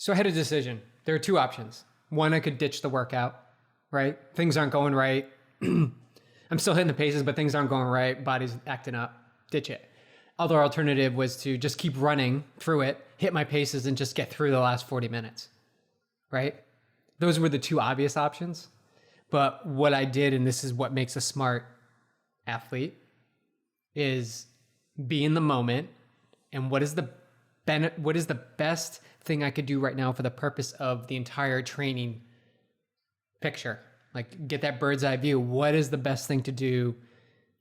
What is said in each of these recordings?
So I had a decision. There are two options. One, I could ditch the workout, right? Things aren't going right. I'm still hitting the paces, but things aren't going right. Body's acting up. Ditch it. Other alternative was to just keep running through it, hit my paces, and just get through the last 40 minutes, right? Those were the two obvious options. But what I did, and this is what makes a smart athlete, is be in the moment. And what is the best thing I could do right now for the purpose of the entire training picture? Like, get that bird's eye view. What is the best thing to do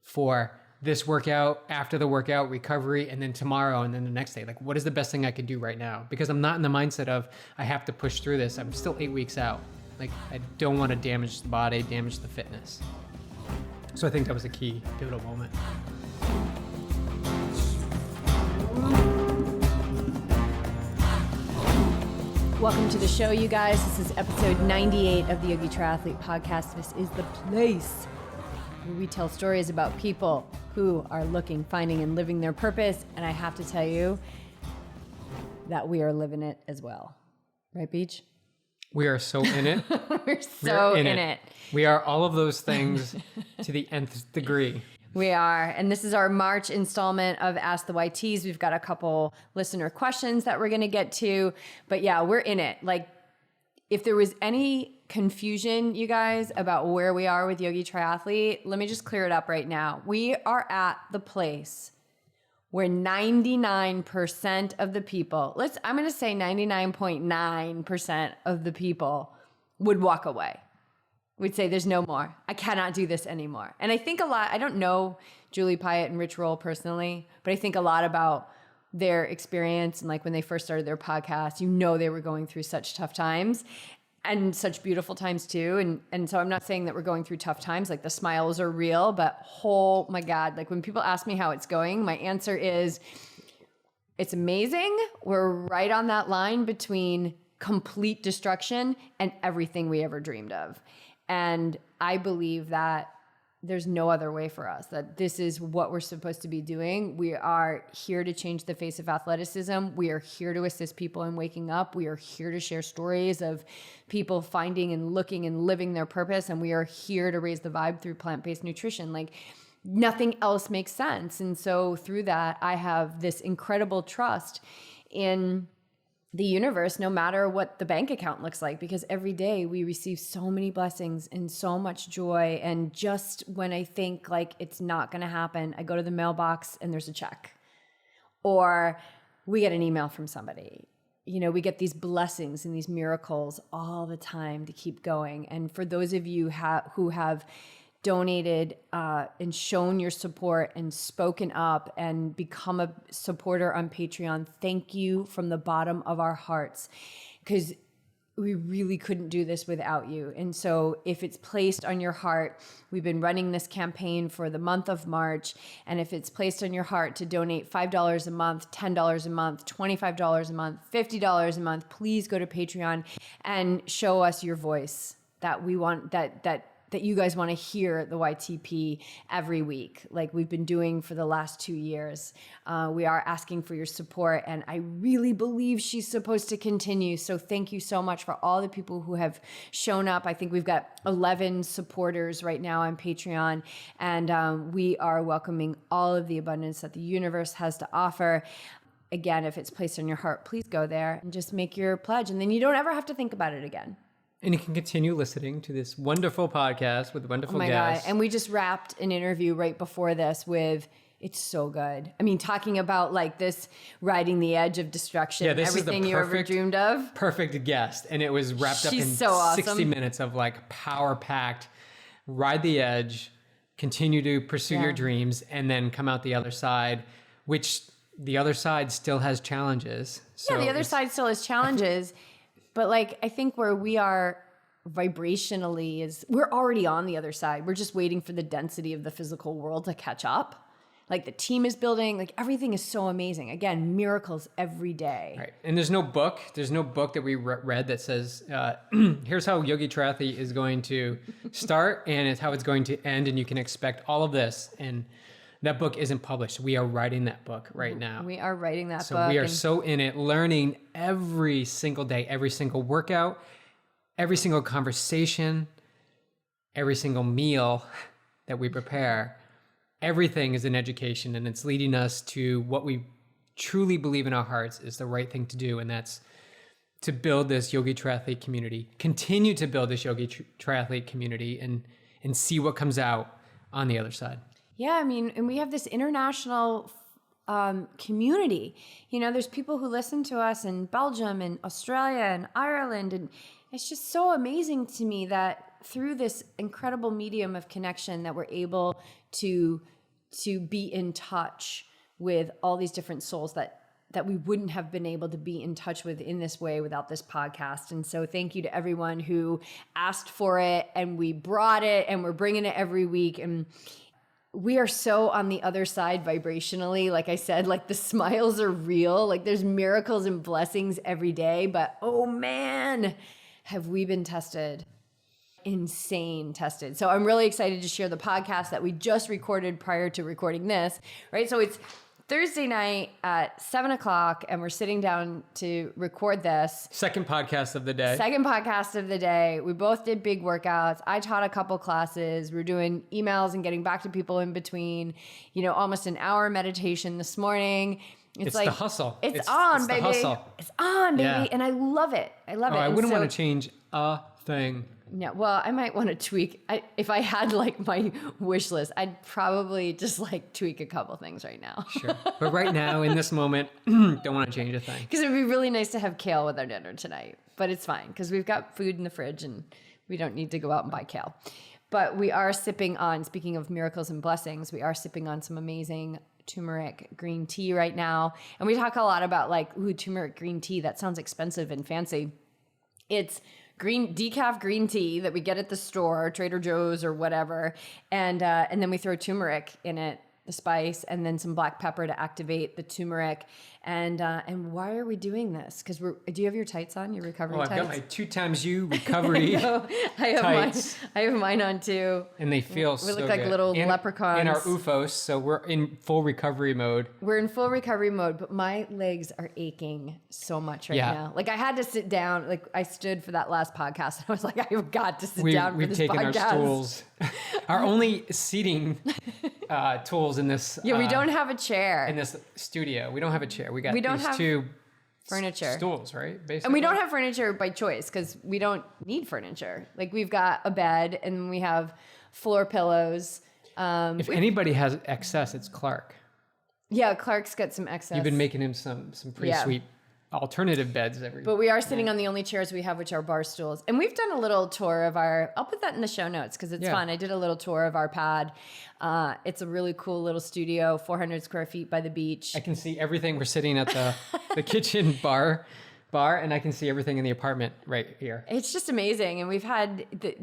for this workout, after the workout, recovery, and then tomorrow, and then the next day? Like, what is the best thing I could do right now? Because I'm not in the mindset of, I have to push through this. I'm still 8 weeks out. Like, I don't want to damage the body, damage the fitness. So I think that was a key pivotal moment. Welcome to the show, you guys. This is episode 98 of the YogiTriathlete podcast. This is the place where we tell stories about people who are looking, finding, and living their purpose. And I have to tell you that we are living it as well. Right, Beach? We are so in it. We're so in it. We are all of those things to the nth degree. We are. And this is our March installment of Ask the YTs. We've got a couple listener questions that we're going to get to. But yeah, we're in it. Like, if there was any confusion, you guys, about where we are with YogiTriathlete, let me just clear it up right now. We are at the place where 99% of the people, I'm going to say 99.9% of the people would walk away. We'd say, there's no more. I cannot do this anymore. And I think a lot, I don't know Julie Pyatt and Rich Roll personally, but I think a lot about their experience. And like when they first started their podcast, they were going through such tough times and such beautiful times too. And so I'm not saying that we're going through tough times, like the smiles are real, but oh my God, like when people ask me how it's going, my answer is, it's amazing. We're right on that line between complete destruction and everything we ever dreamed of. And I believe that there's no other way for us, that this is what we're supposed to be doing. We are here to change the face of athleticism. We are here to assist people in waking up. We are here to share stories of people finding and looking and living their purpose. And we are here to raise the vibe through plant-based nutrition. Like, nothing else makes sense. And so through that, I have this incredible trust in the universe, no matter what the bank account looks like, because every day we receive so many blessings and so much joy. And just when I think like it's not going to happen, I go to the mailbox and there's a check, or we get an email from somebody. We get these blessings and these miracles all the time to keep going. And for those of you who have donated and shown your support and spoken up and become a supporter on Patreon, thank you from the bottom of our hearts, because we really couldn't do this without you. And so if it's placed on your heart, we've been running this campaign for the month of March, and if it's placed on your heart to donate $5 a month, $10 a month, $25 a month, $50 a month, please go to Patreon and show us your voice, that we want that you guys want to hear the YTP every week, like we've been doing for the last 2 years. We are asking for your support, and I really believe she's supposed to continue. So thank you so much for all the people who have shown up. I think we've got 11 supporters right now on Patreon, and we are welcoming all of the abundance that the universe has to offer. Again, if it's placed on your heart, please go there and just make your pledge, and then you don't ever have to think about it again. And you can continue listening to this wonderful podcast with wonderful guests. Oh my God. And we just wrapped an interview right before this with, it's so good. I mean, talking about like this riding the edge of destruction, everything you ever dreamed of. Perfect guest. And it was wrapped up in so awesome. 60 minutes of like power-packed, ride the edge, continue to pursue your dreams, and then come out the other side, which the other side still has challenges. So the other side still has challenges. But like, I think where we are vibrationally is we're already on the other side. We're just waiting for the density of the physical world to catch up. Like the team is building, like everything is so amazing. Again, miracles every day. Right. And there's no book that we read that says, here's how YogiTriathlete is going to start and it's how it's going to end. And you can expect all of this. And That book isn't published. We are writing that book right now. We are writing that So book. we are so in it, learning every single day, every single workout, every single conversation, every single meal that we prepare. Everything is an education, and it's leading us to what we truly believe in our hearts is the right thing to do. And that's to build this yogi triathlete community, continue to build this yogi triathlete community, and see what comes out on the other side. Yeah, I mean, and we have this international community. You know, there's people who listen to us in Belgium and Australia and Ireland, and it's just so amazing to me that through this incredible medium of connection that we're able to be in touch with all these different souls that we wouldn't have been able to be in touch with in this way without this podcast. And so thank you to everyone who asked for it, and we brought it, and we're bringing it every week. And we are so on the other side vibrationally. Like I said, like the smiles are real. Like there's miracles and blessings every day. But oh man, have we been tested. Insane tested. So I'm really excited to share the podcast that we just recorded prior to recording this, right? So it's Thursday night at 7:00, and we're sitting down to record this. Second podcast of the day. Second podcast of the day. We both did big workouts. I taught a couple classes. We're doing emails and getting back to people in between, you know, almost an hour meditation this morning. It's like the hustle. It's on, it's baby. The hustle. It's on, baby. Yeah. And I love it. I love it. I And wouldn't so- want to change a thing. Yeah, well, I might want to tweak. If I had like my wish list, I'd probably just like tweak a couple things right now. Sure. But right now, in this moment, don't want to change a thing. Because it'd be really nice to have kale with our dinner tonight. But it's fine because we've got food in the fridge and we don't need to go out and buy kale. But we are sipping on, speaking of miracles and blessings, we are sipping on some amazing turmeric green tea right now. And we talk a lot about like, ooh, turmeric green tea. That sounds expensive and fancy. It's decaf green tea that we get at the store, Trader Joe's or whatever, and then we throw turmeric in it, the spice, and then some black pepper to activate the turmeric. And why are we doing this? Because do you have your tights on? Your recovery tights? I've got my 2xU recovery tights. I have mine on too. And they feel so We look like good. little leprechauns. In our UFOs, so we're in full recovery mode. We're in full recovery mode, but my legs are aching so much right now. Like I had to sit down. Like I stood for that last podcast, and I was like, I've got to sit down for We've this taken podcast. our stools, our only seating tools in this. Yeah, we don't have a chair in this studio. We don't have a chair. We don't these have two furniture. stools, right? Basically. And we don't have furniture by choice because we don't need furniture. Like we've got a bed and we have floor pillows. If anybody has excess, it's Clark. Yeah, Clark's got some excess. You've been making him some pretty sweet alternative beds every. But we are sitting on the only chairs we have, which are bar stools. And we've done a little tour of I'll put that in the show notes because it's fun. I did a little tour of our pad. It's a really cool little studio, 400 square feet by the beach. I can see everything. We're sitting at the kitchen bar, and I can see everything in the apartment right here. It's just amazing. And we've had the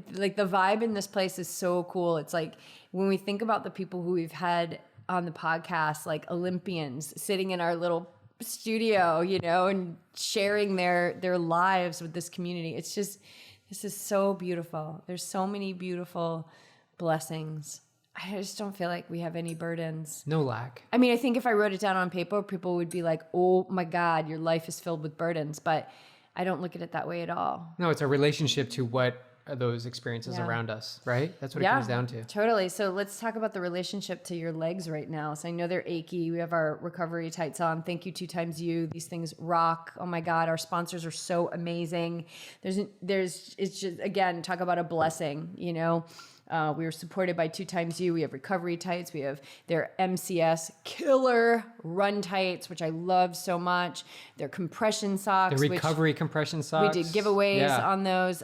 vibe in this place is so cool. It's like when we think about the people who we've had on the podcast, like Olympians sitting in our little studio, you know, and sharing their lives with this community. It's just, this is so beautiful. There's so many beautiful blessings. I just don't feel like we have any burdens. No lack. I mean, I think if I wrote it down on paper, people would be like, oh my God, your life is filled with burdens. But I don't look at it that way at all. No, it's a relationship to what are those experiences around us, right? That's what it comes down to. Totally. So let's talk about the relationship to your legs right now. So I know they're achy. We have our recovery tights on. Thank you 2xU. These things rock. Oh my God. Our sponsors are so amazing. It's just, again, talk about a blessing, you know. We were supported by 2xU. We have recovery tights. We have their MCS killer run tights, which I love so much. Their compression socks. The recovery compression socks. We did giveaways on those.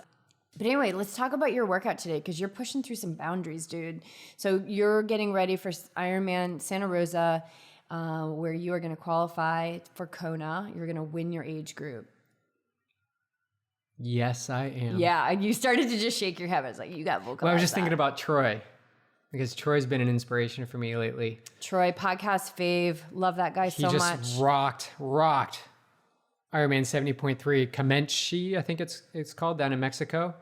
But anyway, let's talk about your workout today because you're pushing through some boundaries, dude. So you're getting ready for Ironman Santa Rosa, where you are going to qualify for Kona. You're going to win your age group. Yes, I am. Yeah, and you started to just shake your head. I was like, you got vocalized. Well, I was just thinking about Troy because Troy's been an inspiration for me lately. Troy, podcast fave. Love that guy so much. He just rocked Ironman 70.3 Comanche, I think it's called, down in Mexico,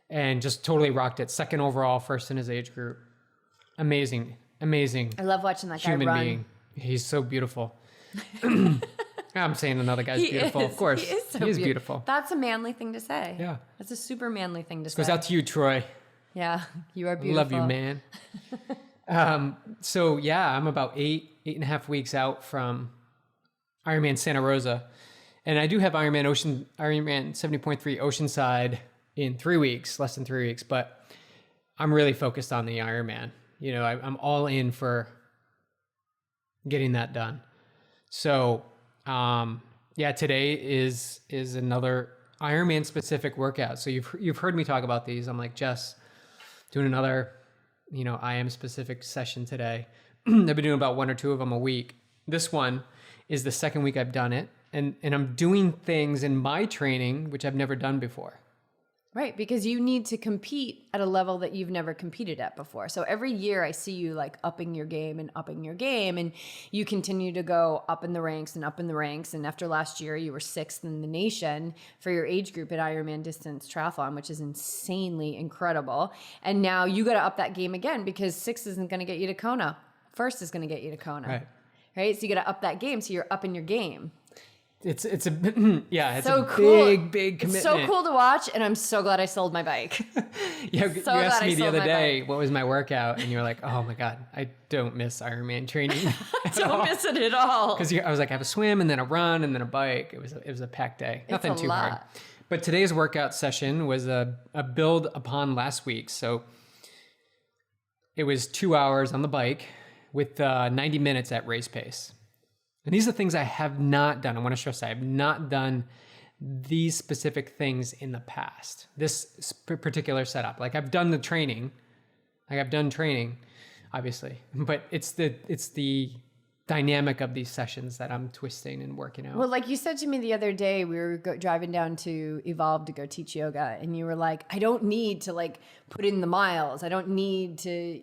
and just totally rocked it. Second overall, first in his age group. Amazing Amazing. I love watching that guy Human run. being. He's so beautiful. I'm saying another guy's He beautiful. is. Of course. He is so beautiful. That's a manly thing to say. Yeah. That's a super manly thing to say. Goes out to you, Troy. Yeah, you are beautiful. Love you, man. So yeah, I'm about 8.5 weeks out from Ironman Santa Rosa. And I do have Ironman 70.3 Oceanside in 3 weeks, less than 3 weeks, but I'm really focused on the Ironman. You know, I'm all in for getting that done. So, yeah, today is another Ironman specific workout. So you've heard me talk about these. I'm like, Jess, doing another, IM specific session today. I've been doing about 1 or 2 of them a week. This one is the second week I've done it. And I'm doing things in my training, which I've never done before. Right, because you need to compete at a level that you've never competed at before. So every year I see you like upping your game, and you continue to go up in the ranks and up in the ranks. And after last year, you were 6th in the nation for your age group at Ironman Distance Triathlon, which is insanely incredible. And now you got to up that game again because 6 isn't going to get you to Kona. 1st is going to get you to Kona. Right? So you got to up that game. So you're upping your game. It's a yeah, it's so a cool. big commitment. It's so cool to watch, and I'm so glad I sold my bike. Yeah, you asked me the other day what was my workout, and you were like, "Oh my god, I don't miss Ironman training. Don't miss it at all." Because I was like, I have a swim and then a run and then a bike. It was a packed day. Nothing too hard. But today's workout session was a build upon last week's. So it was 2 hours on the bike with 90 minutes at race pace. And these are things I have not done. I want to stress that I have not done these specific things in the past. This particular setup. Like I've done training, obviously, but it's the dynamic of these sessions that I'm twisting and working out. Well, like you said to me the other day, we were driving down to Evolve to go teach yoga, and you were like, I don't need to like put in the miles. I don't need to,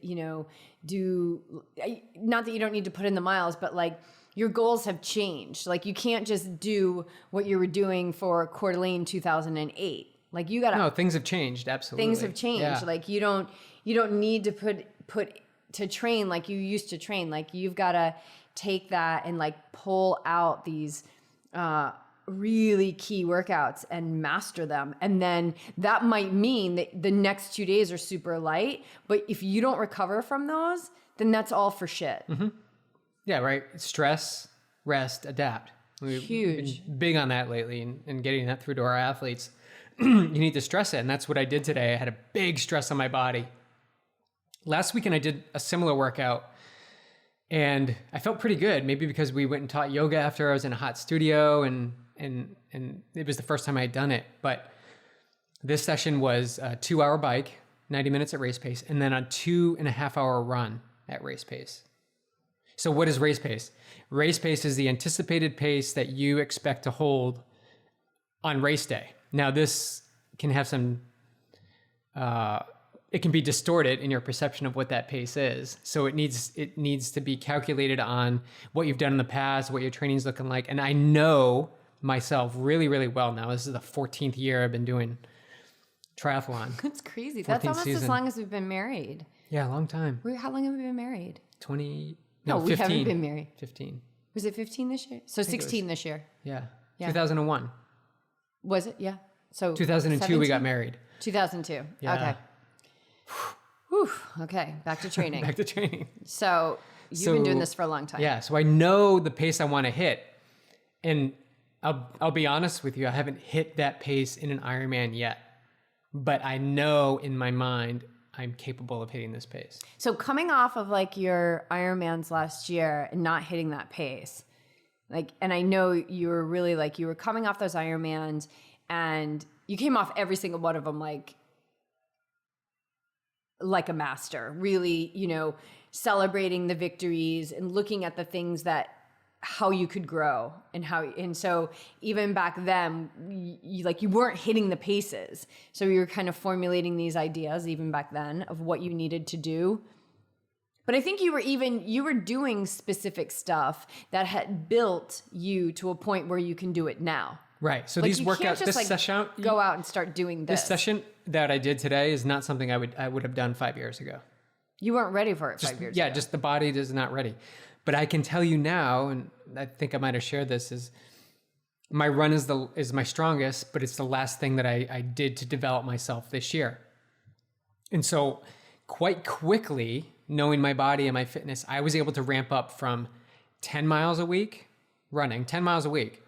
not that you don't need to put in the miles, but like, your goals have changed. Like you can't just do what you were doing for Coeur d'Alene 2008. Like you gotta. No, things have changed. Absolutely, things have changed. Yeah. Like you don't need to put to train like you used to train. Like you've got to take that and like pull out these really key workouts and master them. And then that might mean that the next 2 days are super light. But if you don't recover from those, then that's all for shit. Mm-hmm. Yeah, right. Stress, rest, adapt. We've been big on that lately and getting that through to our athletes. You need to stress it. And that's what I did today. I had a big stress on my body. Last weekend, I did a similar workout and I felt pretty good. Maybe because we went and taught yoga after I was in a hot studio and it was the first time I had done it. But this session was a 2 hour bike, 90 minutes at race pace, and then a 2.5 hour run at race pace. So what is race pace? Race pace is the anticipated pace that you expect to hold on race day. Now this can have some, it can be distorted in your perception of what that pace is. So it needs to be calculated on what you've done in the past, what your training's looking like. And I know myself really, really well now. This is the 14th year I've been doing triathlon. That's crazy. That's almost season. As long as we've been married. Yeah, a long time. How long have we been married? 15. We haven't been married. 15. Was it 15 this year? So 16 this year. Yeah. 2001. Was it? Yeah. So 2002 17? We got married. 2002. Yeah. Okay. Whew. Okay. Back to training. Back to training. So you've been doing this for a long time. Yeah. So I know the pace I want to hit. And I'll be honest with you, I haven't hit that pace in an Ironman yet. But I know in my mind I'm capable of hitting this pace. So coming off of like your Ironmans last year and not hitting that pace, like, and I know you were really like, you were coming off those Ironmans and you came off every single one of them like a master, really, celebrating the victories and looking at the things that how you could grow and so even back then you weren't hitting the paces, so you were kind of formulating these ideas even back then of what you needed to do. But I think you were doing specific stuff that had built you to a point where you can do it now. Right. So like these workouts, this session, go out and start doing this. This session that I did today is not something I would have done 5 years ago. You weren't ready for it 5 years ago. Yeah, just the body is not ready. But I can tell you now, and I think I might have shared this, is my run is my strongest, but it's the last thing that I did to develop myself this year. And so quite quickly, knowing my body and my fitness, I was able to ramp up from 10 miles a week, running 10 miles a week.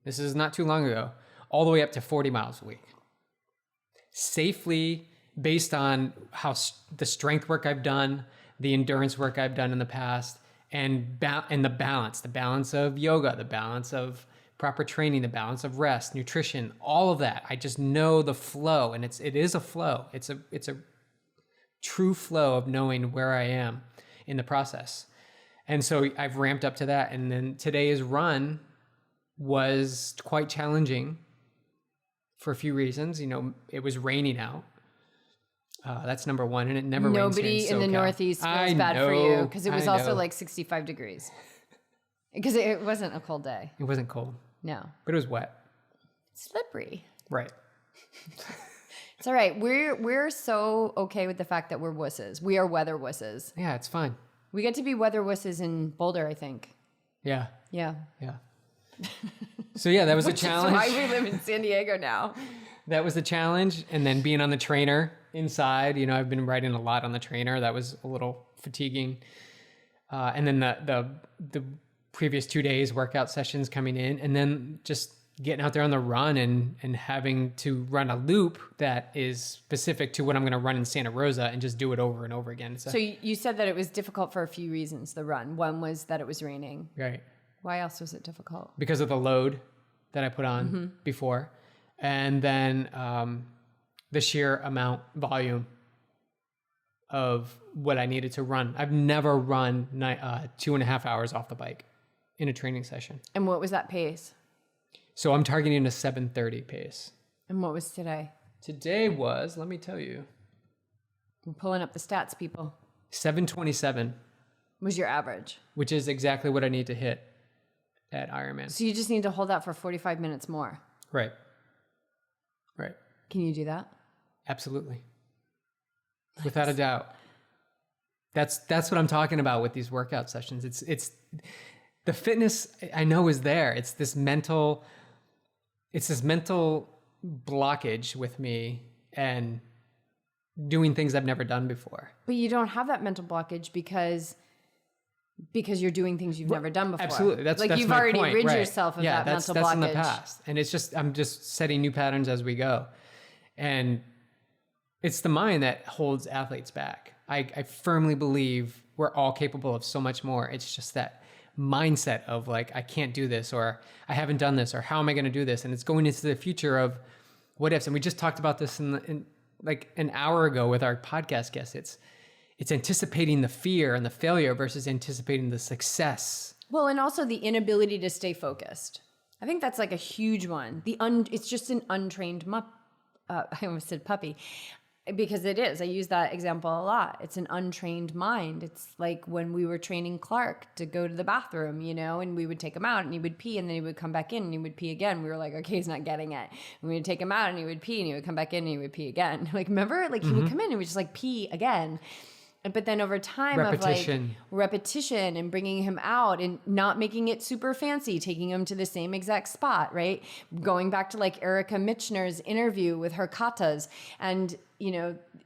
This is not too long ago, all the way up to 40 miles a week. Safely, based on the strength work I've done, the endurance work I've done in the past, and the balance of yoga, the balance of proper training, the balance of rest, nutrition, all of that. I just know the flow, and it is a flow. It's a true flow of knowing where I am in the process. And so I've ramped up to that. And then today's run was quite challenging for a few reasons. It was raining out. That's number one, and it never rains here in Nobody in the Northeast feels bad for you, because it was also like 65 degrees. Because it wasn't a cold day. It wasn't cold. No. But it was wet. Slippery. Right. It's all right. We're so okay with the fact that we're wusses. We are weather wusses. Yeah, it's fine. We get to be weather wusses in Boulder, I think. Yeah. Yeah. Yeah. So yeah, that was a challenge. That's why we live in San Diego now. That was the challenge. And then being on the trainer inside, I've been riding a lot on the trainer. That was a little fatiguing. And then the previous 2 days workout sessions coming in, and then just getting out there on the run and having to run a loop that is specific to what I'm going to run in Santa Rosa and just do it over and over again. So you said that it was difficult for a few reasons, the run. One was that it was raining. Right. Why else was it difficult? Because of the load that I put on before. And then the sheer volume of what I needed to run. I've never run 2.5 hours off the bike in a training session. And what was that pace? So I'm targeting a 7:30 pace. And what was today? Today was, let me tell you, I'm pulling up the stats, people. 7:27 was your average, which is exactly what I need to hit at Ironman. So you just need to hold that for 45 minutes more. Right. Right. Can you do that? Absolutely. Without a doubt. That's what I'm talking about with these workout sessions. It's the fitness I know is there. It's this mental blockage with me and doing things I've never done before. But you don't have that mental blockage because you're doing things you've never done before. Absolutely. That's you've my already point, rid right. yourself of that mental that's blockage. in the past. And I'm just setting new patterns as we go. And it's the mind that holds athletes back. I firmly believe we're all capable of so much more. It's just that mindset of like, I can't do this, or I haven't done this, or how am I going to do this? And it's going into the future of what ifs. And we just talked about this in like an hour ago with our podcast guest. It's anticipating the fear and the failure versus anticipating the success. Well, and also the inability to stay focused. I think that's like a huge one. It's just an untrained I almost said puppy, because it is. I use that example a lot. It's an untrained mind. It's like when we were training Clark to go to the bathroom, and we would take him out and he would pee and then he would come back in and he would pee again. We were like, okay, he's not getting it. And we would take him out and he would pee and he would come back in and he would pee again. Like, remember? Like he would come in and he would just like pee again. But then over time repetition. of like repetition and bringing him out and not making it super fancy, taking him to the same exact spot, right? Going back to like Erica Michener's interview with her katas and,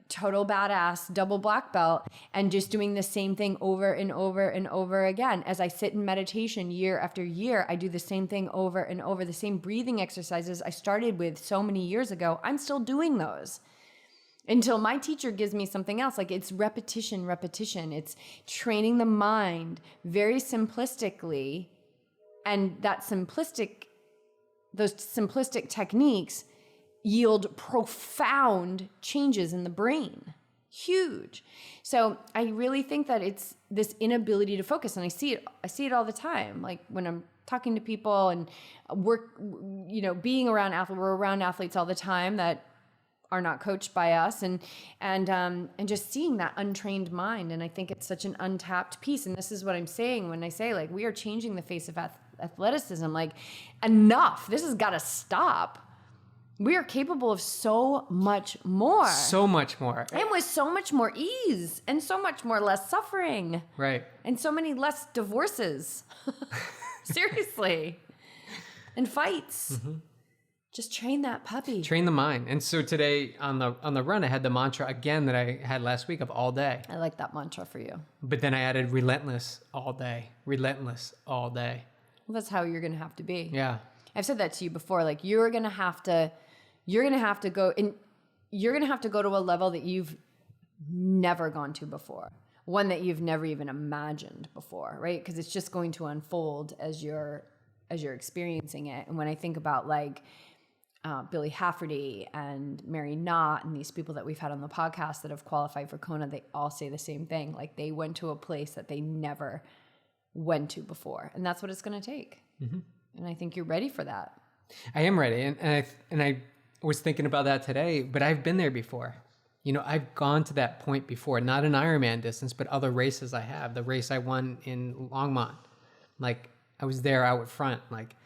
total badass, double black belt, and just doing the same thing over and over and over again. As I sit in meditation year after year, I do the same thing over and over, the same breathing exercises I started with so many years ago. I'm still doing those. Until my teacher gives me something else. Like it's repetition. It's training the mind very simplistically. And those simplistic techniques yield profound changes in the brain. Huge. So I really think that it's this inability to focus. And I see it all the time. Like when I'm talking to people and being around athletes, we're around athletes all the time that are not coached by us, and just seeing that untrained mind. And I think it's such an untapped piece. And this is what I'm saying when I say like we are changing the face of athleticism. Like enough. This has got to stop. We are capable of so much more. So much more. And with so much more ease and so much more less suffering. Right. And so many less divorces. Seriously. And fights. Just train that puppy. Train the mind. And so today on the run, I had the mantra again that I had last week of all day. I like that mantra for you. But then I added relentless all day. Relentless all day. Well, that's how you're going to have to be. Yeah. I've said that to you before. Like you're going to have to go to a level that you've never gone to before. One that you've never even imagined before, right? Because it's just going to unfold as you're experiencing it. And when I think about like Billy Hafferty and Mary Knott and these people that we've had on the podcast that have qualified for Kona, they all say the same thing. Like they went to a place that they never went to before. And that's what it's going to take. And I think you're ready for that. I am ready. And I was thinking about that today, but I've been there before. You know, I've gone to that point before, not an Ironman distance, but other races I have. The race I won in Longmont, like I was there out front, like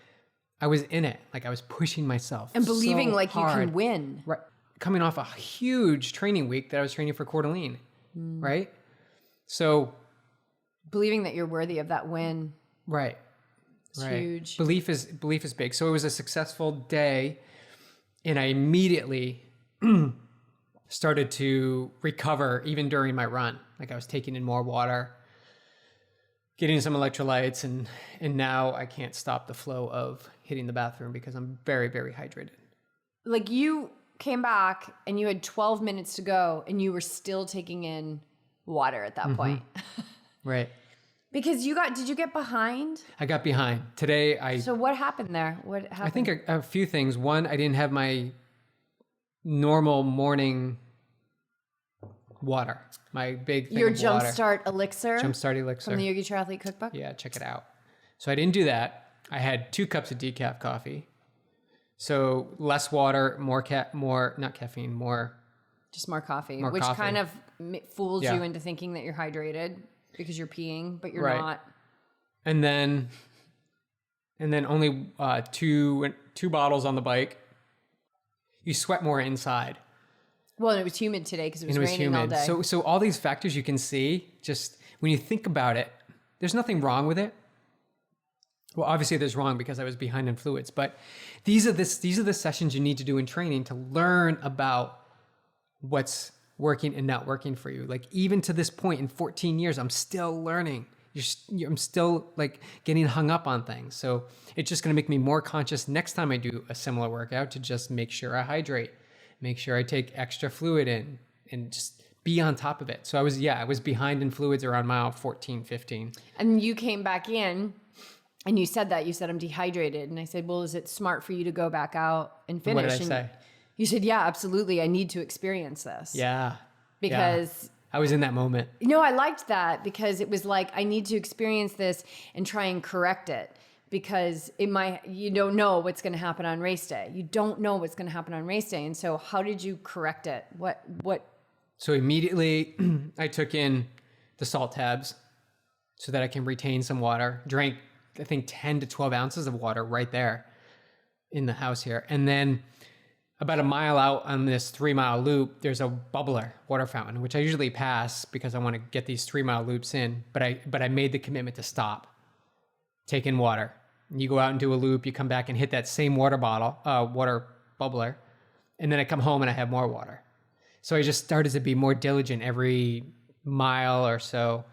I was in it, like I was pushing myself and believing so like hard. You can win. Right. Coming off a huge training week that I was training for Coeur d'Alene, right? So believing that you're worthy of that win. Right. It's huge. Belief is big. So it was a successful day, and I immediately started to recover even during my run. Like I was taking in more water, getting some electrolytes, and now I can't stop the flow of hitting the bathroom because I'm very, very hydrated. Like you came back and you had 12 minutes to go and you were still taking in water at that point. Right. Because did you get behind? I got behind. Today So what happened there? What happened? I think a few things. One, I didn't have my normal morning water. My big thing Your of water. Jumpstart Elixir? Jumpstart Elixir. From the YogiTriathlete cookbook? Yeah, check it out. So I didn't do that. I had 2 cups of decaf coffee. So less water, not caffeine, more... Just more coffee. More which coffee. kind of fools you into thinking that you're hydrated because you're peeing, but you're not. And then only 2 bottles on the bike. You sweat more inside. Well, and it was humid today because it was raining all day. So all these factors you can see, just when you think about it, there's nothing wrong with it. Well, obviously there's wrong because I was behind in fluids, but these are the sessions you need to do in training to learn about what's working and not working for you. Like even to this point in 14 years, I'm still learning. I'm still like getting hung up on things. So it's just going to make me more conscious next time I do a similar workout to just make sure I hydrate, make sure I take extra fluid in, and just be on top of it. So I was behind in fluids around mile 14, 15. And you came back in and you said I'm dehydrated. And I said, well, is it smart for you to go back out and finish? What did I say? You said, yeah, absolutely. I need to experience this. Yeah. Because I was in that moment. No, I liked that because it was like, I need to experience this and try and correct it because you don't know what's going to happen on race day. You don't know what's going to happen on race day. And so how did you correct it? What? So immediately I took in the salt tabs so that I can retain some water. Drank, I think 10 to 12 ounces of water right there in the house here. And then about a mile out on this 3-mile loop, there's a bubbler water fountain, which I usually pass because I want to get these 3-mile loops in. But I made the commitment to stop, take in water. And you go out and do a loop, you come back and hit that same water bubbler, and then I come home and I have more water. So I just started to be more diligent every mile or so,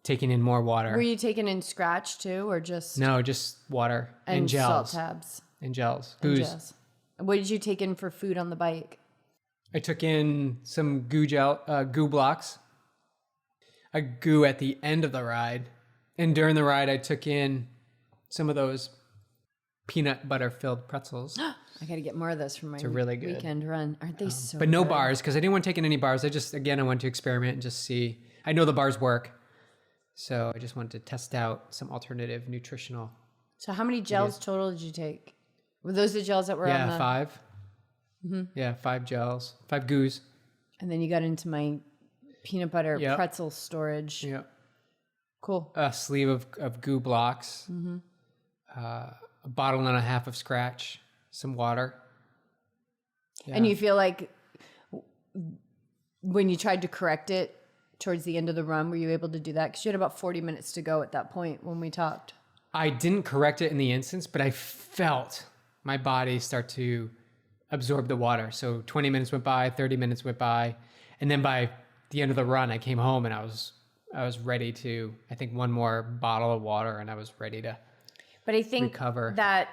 taking in more water. Were you taking in scratch too, or just? No, just water and gels. Salt tabs. And gels. And gels. What did you take in for food on the bike? I took in some goo blocks, a goo at the end of the ride. And during the ride, I took in some of those peanut butter filled pretzels. I got to get more of those from my really good weekend run. Aren't they so But no good? bars, because I didn't want to take in any bars. I wanted to experiment and just see. I know the bars work. So I just wanted to test out some alternative nutritional. So how many gels total did you take? Were those the gels that were on the... 5. Mm-hmm. Yeah, 5 gels, 5 goos. And then you got into my peanut butter pretzel storage. Yeah. Cool. A sleeve of goo blocks, a bottle and a half of scratch, some water, Yeah. And you feel like when you tried to correct it towards the end of the run, were you able to do that? Because you had about 40 minutes to go at that point when we talked. I didn't correct it in the instance, but I felt my body start to absorb the water. So 20 minutes went by, 30 minutes went by. And then by the end of the run, I came home and I was ready to, I think, one more bottle of water and I was ready to But I think recover. that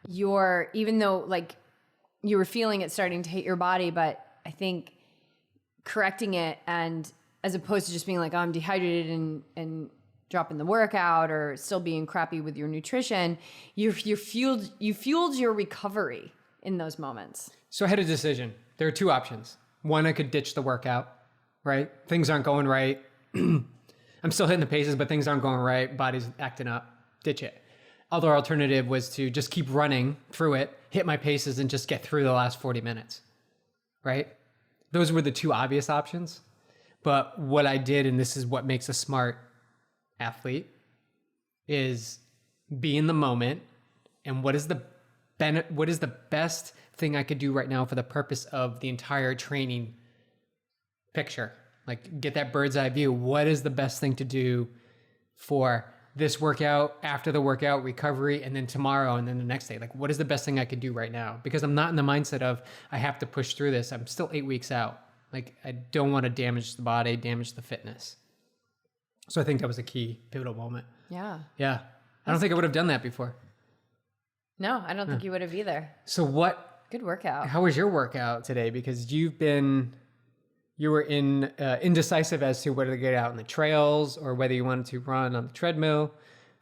even though like you were feeling it starting to hit your body, but I think correcting it, and as opposed to just being like, oh, I'm dehydrated and dropping the workout or still being crappy with your nutrition, you fueled your recovery in those moments. So I had a decision. There are two options. One, I could ditch the workout, right? Things aren't going right. I'm still hitting the paces, but things aren't going right. Body's acting up. Ditch it. Other alternative was to just keep running through it, hit my paces, and just get through the last 40 minutes, right? Those were the two obvious options. But what I did, and this is what makes a smart athlete, is be in the moment. And what is the best thing I could do right now for the purpose of the entire training picture? Like, get that bird's eye view. What is the best thing to do for this workout, after the workout, recovery, and then tomorrow, and then the next day? Like, what is the best thing I could do right now? Because I'm not in the mindset of I have to push through this. I'm still 8 weeks out. Like, I don't want to damage the body, damage the fitness. So I think that was a key pivotal moment. Yeah. Yeah. I don't think I would have done that before. No, I don't think you would have either. So Good workout. how was your workout today? Because you were indecisive as to whether to get out on the trails or whether you wanted to run on the treadmill.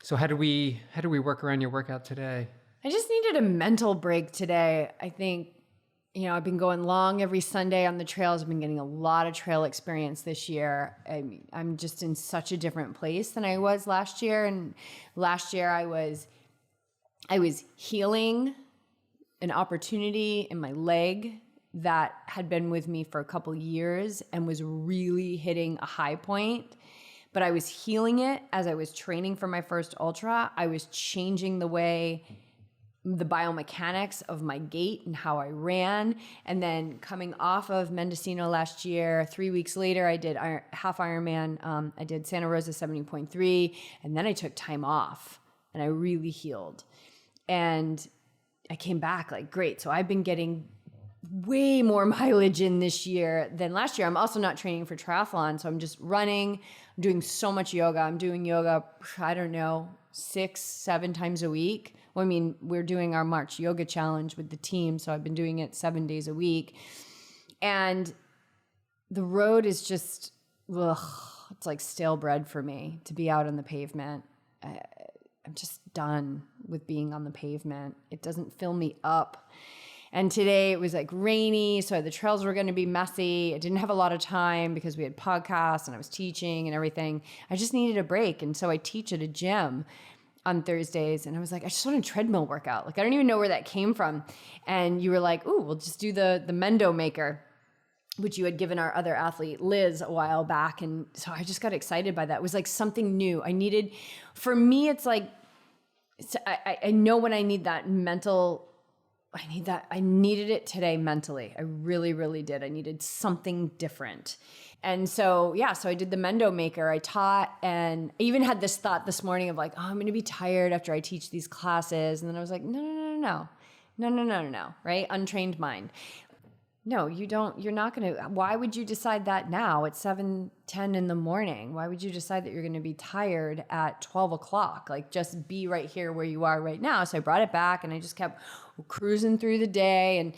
So how do we work around your workout today? I just needed a mental break today. I think, I've been going long every Sunday on the trails. I've been getting a lot of trail experience this year. I'm just in such a different place than I was last year. And last year I was healing an opportunity in my leg that had been with me for a couple years and was really hitting a high point. But I was healing it as I was training for my first ultra. I was changing the biomechanics of my gait and how I ran. And then coming off of Mendocino last year, 3 weeks later, I did half Ironman. I did Santa Rosa 70.3, and then I took time off and I really healed. And I came back like, great. So I've been getting way more mileage in this year than last year. I'm also not training for triathlon. So I'm just running. I'm doing so much yoga. I'm doing yoga, 6-7 times a week. Well, I mean, we're doing our March yoga challenge with the team. So I've been doing it 7 days a week. And the road is just, it's like stale bread for me to be out on the pavement. I'm just done with being on the pavement. It doesn't fill me up. And today it was like rainy, so the trails were going to be messy. I didn't have a lot of time because we had podcasts and I was teaching and everything. I just needed a break. And so I teach at a gym on Thursdays. And I was like, I just want a treadmill workout. Like, I don't even know where that came from. And you were like, ooh, we'll just do the Mendo Maker, which you had given our other athlete, Liz, a while back. And so I just got excited by that. It was like something new. For me, it's like, I know when I need that mental, I needed it today mentally. I really, really did. I needed something different. And so, so I did the Mendo Maker. I taught, and I even had this thought this morning of like, oh, I'm going to be tired after I teach these classes. And then I was like, no, right? Untrained mind. No, you don't. You're not going to. Why would you decide that now at 7:10 in the morning? Why would you decide that you're going to be tired at 12 o'clock? Like, just be right here where you are right now. So I brought it back and I just kept cruising through the day and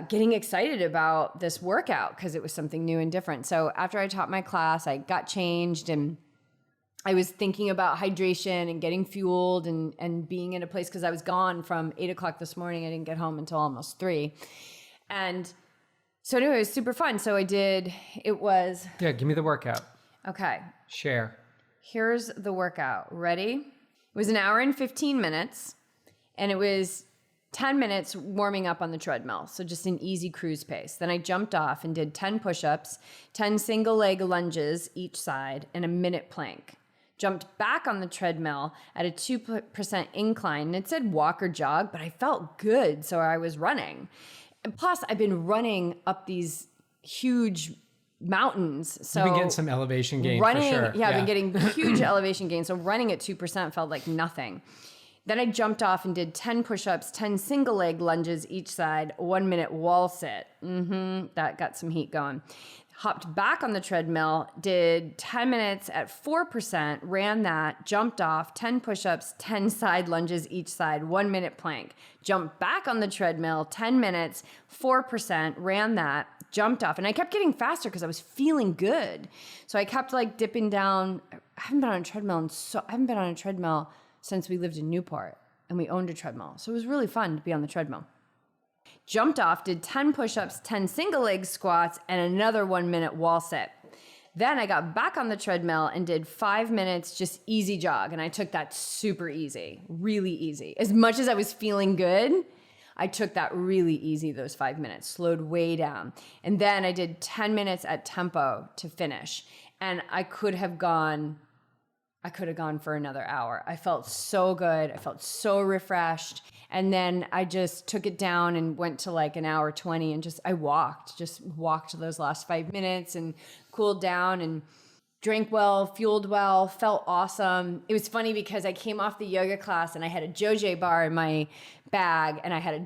getting excited about this workout because it was something new and different. So after I taught my class, I got changed and I was thinking about hydration and getting fueled and being in a place because I was gone from 8 o'clock this morning. I didn't get home until almost 3. And so anyway, it was super fun. So give me the workout. Okay. Share. Here's the workout. Ready? It was 1 hour and 15 minutes and it was 10 minutes warming up on the treadmill. So just an easy cruise pace. Then I jumped off and did 10 push-ups, 10 single leg lunges each side, and a minute plank. Jumped back on the treadmill at a 2% incline. And it said walk or jog, but I felt good. So I was running. And plus, I've been running up these huge mountains. So You've been getting some elevation gain running, for sure. yeah, I've been getting huge elevation gains. So running at 2% felt like nothing. Then I jumped off and did 10 push-ups, 10 single leg lunges each side, 1 minute wall sit. That got some heat going. Hopped back on the treadmill, did 10 minutes at 4%, ran that, jumped off, 10 push-ups, 10 side lunges each side, 1 minute plank. Jumped back on the treadmill, 10 minutes, 4%, ran that, jumped off. And I kept getting faster because I was feeling good. So I kept like dipping down. I haven't been on a treadmill since we lived in Newport and we owned a treadmill. So it was really fun to be on the treadmill. Jumped off, did 10 push-ups, 10 single leg squats, and another 1 minute wall sit. Then I got back on the treadmill and did 5 minutes just easy jog. And I took that super easy, really easy. As much as I was feeling good, I took that really easy, those 5 minutes, slowed way down. And then I did 10 minutes at tempo to finish. And I could have gone for another hour. I felt so good. I felt so refreshed. And then I just took it down and went to like an hour 20 and just walked those last 5 minutes and cooled down and drank well, fueled well, felt awesome. It was funny because I came off the yoga class and I had a JoJ bar in my bag and I had a